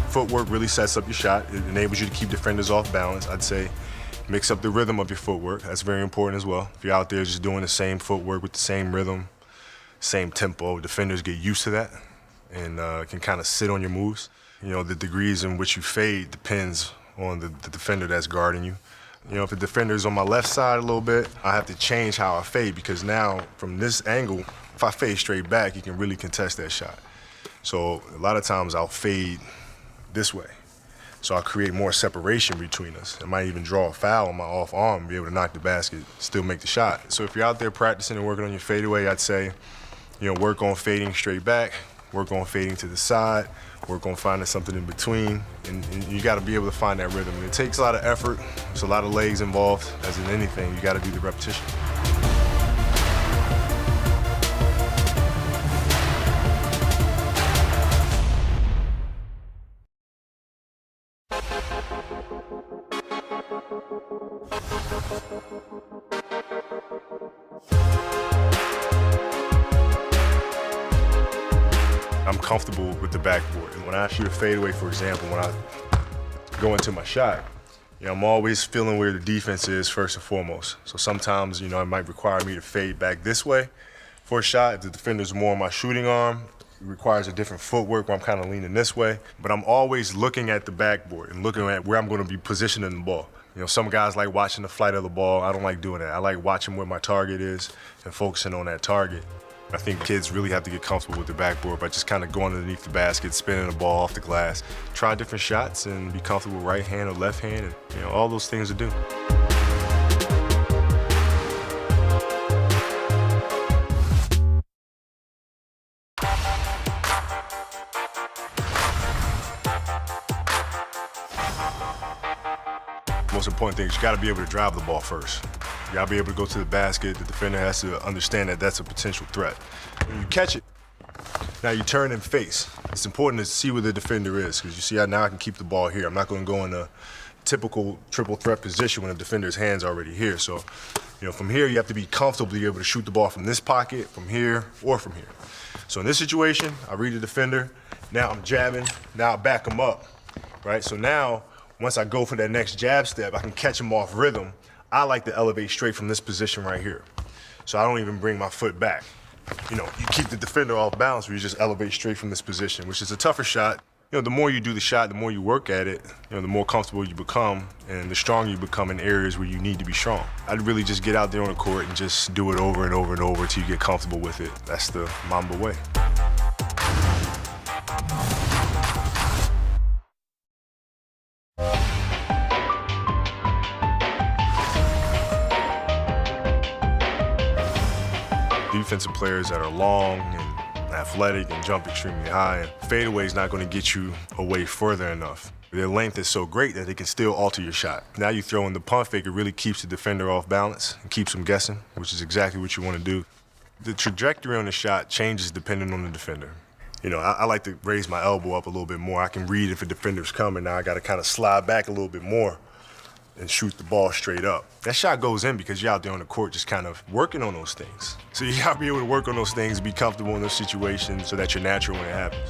Footwork really sets up your shot. It enables you to keep defenders off balance. I'd say mix up the rhythm of your footwork. That's very important as well. If you're out there just doing the same footwork with the same rhythm, same tempo, defenders get used to that and can kind of sit on your moves. You know, the degrees in which you fade depends on the defender that's guarding you. You know, if the defender is on my left side a little bit, I have to change how I fade because now from this angle, if I fade straight back, you can really contest that shot. So a lot of times I'll fade this way. So I'll create more separation between us. I might even draw a foul on my off arm and be able to knock the basket, still make the shot. So if you're out there practicing and working on your fadeaway, I'd say, you know, work on fading straight back, work on fading to the side, work on finding something in between, and you gotta be able to find that rhythm. And it takes a lot of effort, there's a lot of legs involved, as in anything, you gotta do the repetition. I'm comfortable with the backboard. And when I shoot a fadeaway, for example, when I go into my shot, you know, I'm always feeling where the defense is first and foremost. So sometimes, you know, it might require me to fade back this way for a shot. If the defender's more on my shooting arm, it requires a different footwork where I'm kind of leaning this way. But I'm always looking at the backboard and looking at where I'm going to be positioning the ball. You know, some guys like watching the flight of the ball. I don't like doing that. I like watching where my target is and focusing on that target. I think kids really have to get comfortable with the backboard by just kind of going underneath the basket, spinning the ball off the glass, try different shots and be comfortable with right hand or left hand, and you know, all those things to do. Most important thing is you got to be able to drive the ball first. You got to be able to go to the basket. The defender has to understand that that's a potential threat. When you catch it, now you turn and face. It's important to see where the defender is because you see how now I can keep the ball here. I'm not going to go in a typical triple threat position when the defender's hand's already here. So, you know, from here you have to be comfortable to be able to shoot the ball from this pocket, from here, or from here. So in this situation, I read the defender. Now I'm jabbing. Now I back him up, right? So now, once I go for that next jab step, I can catch him off rhythm. I like to elevate straight from this position right here. So I don't even bring my foot back. You know, you keep the defender off balance where you just elevate straight from this position, which is a tougher shot. You know, the more you do the shot, the more you work at it, you know, the more comfortable you become and the stronger you become in areas where you need to be strong. I'd really just get out there on the court and just do it over and over and over until you get comfortable with it. That's the Mamba way. Defensive players that are long and athletic and jump extremely high, and fadeaway is not going to get you away further enough. Their length is so great that they can still alter your shot. Now you throw in the pump fake, it really keeps the defender off balance and keeps them guessing, which is exactly what you want to do. The trajectory on the shot changes depending on the defender. You know, I like to raise my elbow up a little bit more. I can read if a defender's coming. Now I got to kind of slide back a little bit more and shoot the ball straight up. That shot goes in because you're out there on the court just kind of working on those things. So you gotta be able to work on those things, be comfortable in those situations so that you're natural when it happens.